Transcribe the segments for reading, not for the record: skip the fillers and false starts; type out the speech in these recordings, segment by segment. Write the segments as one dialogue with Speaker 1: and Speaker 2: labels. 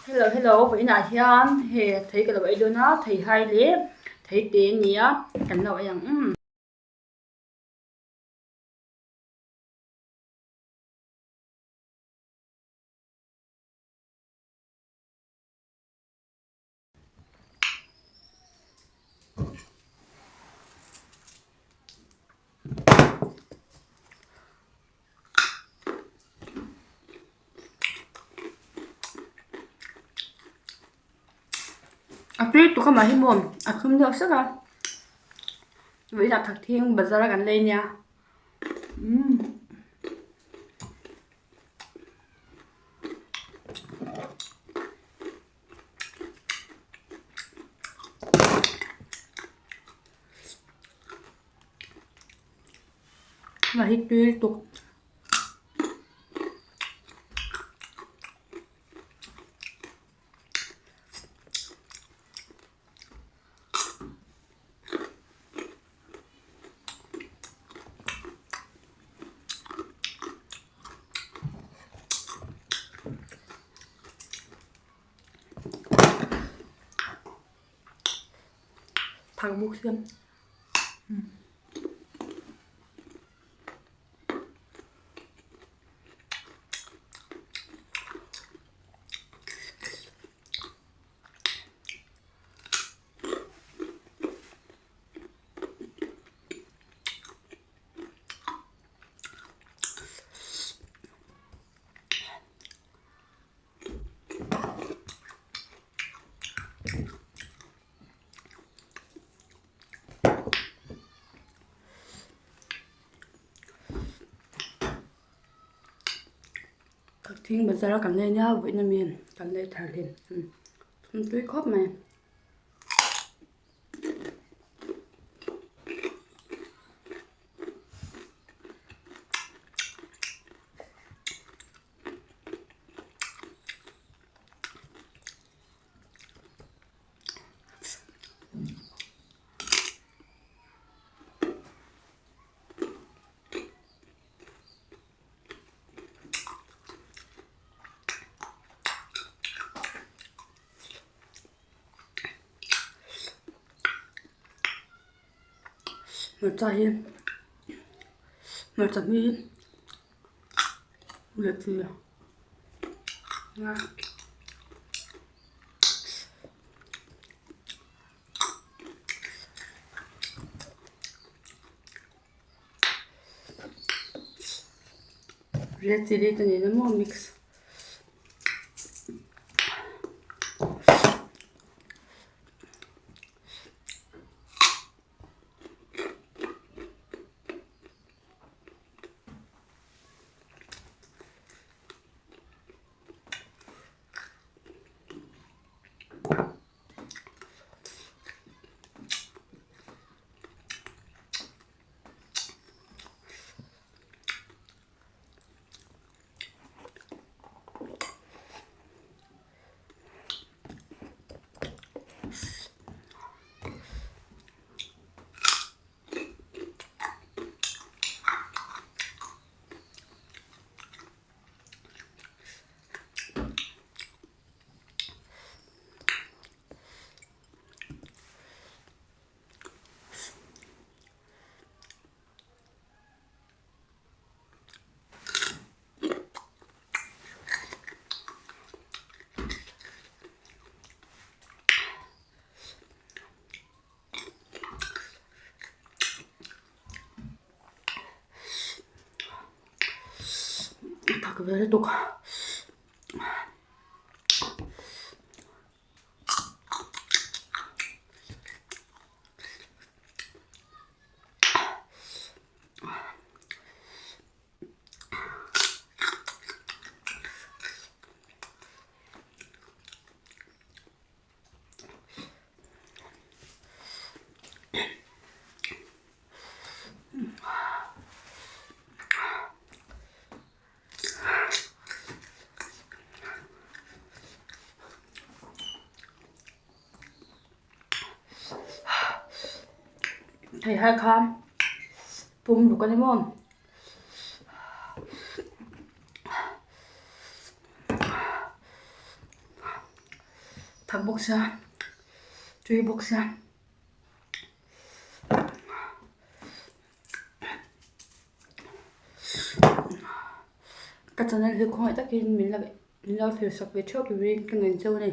Speaker 1: Hello, hello, vậy nãy hiền thì thấy cái vậy luôn á, thấy hai lẽ, thấy tiền nhỉ, cảnh nào vậy Tuy tụi con mà hi mồm, không được sức à, vậy là thật thiên bật ra gần lên nha, mà hi tuy tụi thằng bút xiêm, thật thiên bật ra gần lên nha, vậy là miền gần lên thả lên, không tuy khóc mà. Một trái hiên, một trái hiên, được chưa? Ngon. Reti lite ner den må mix. Tak về tục. Thầy hai kham, pum được cái mồm. 닭복살, 조이복살. Cách cho nên không phải tất nhiên mình là thử sọc về trước vì cái người châu này.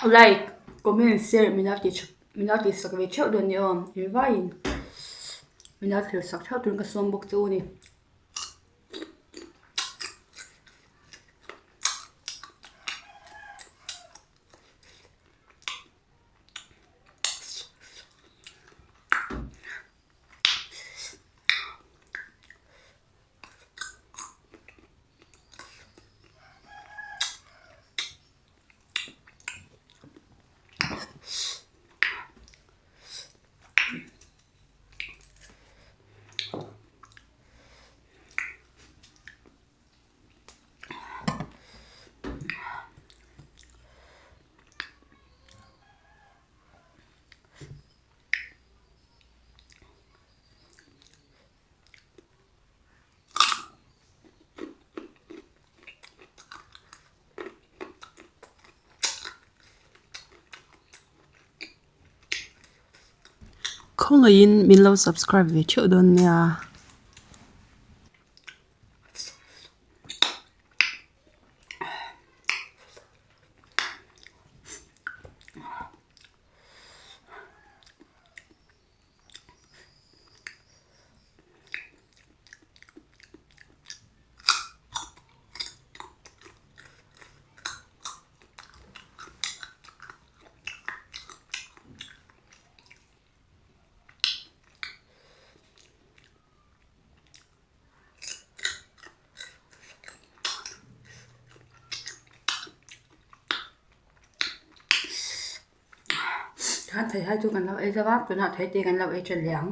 Speaker 1: Like, comment, share, mình đã sọc về trước được nhiều, như vậy mình đã thử sọc theo từng cái xuân bốc châu này.
Speaker 2: Không ngờ in mình lâu subscribe về chỗ đơn nha.
Speaker 1: Hắn thấy hai chú gần lâu ấy ra bác, tôi nào thấy tiền gần lâu ấy trần lẻng.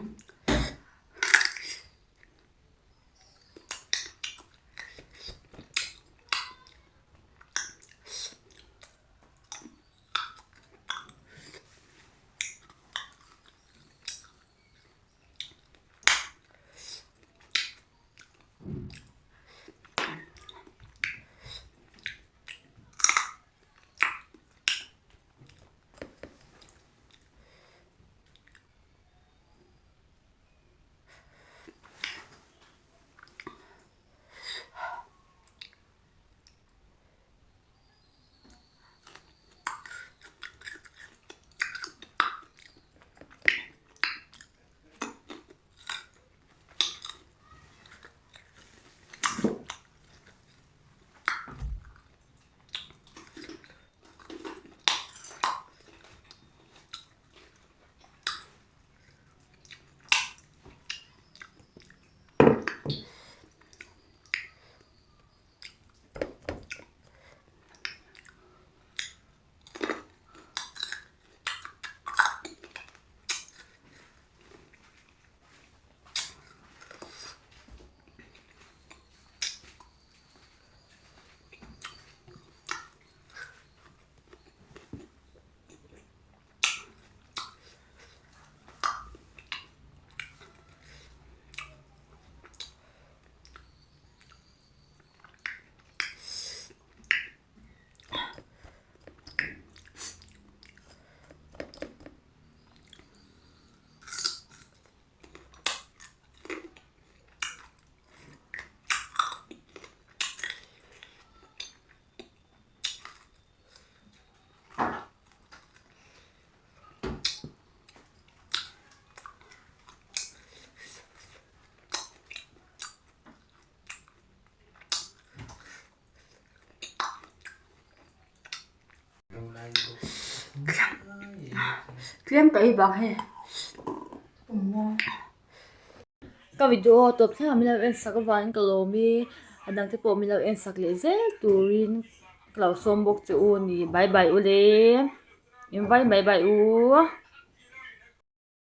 Speaker 1: Krem cái bang he. Cái video tập thế mình làm sắc vàng cái lô mi, anh đang tiếp tục mình làm sắc lệ dễ turin, cái lẩu xôm bốc chu ni bye bye ule, invite bye bye u.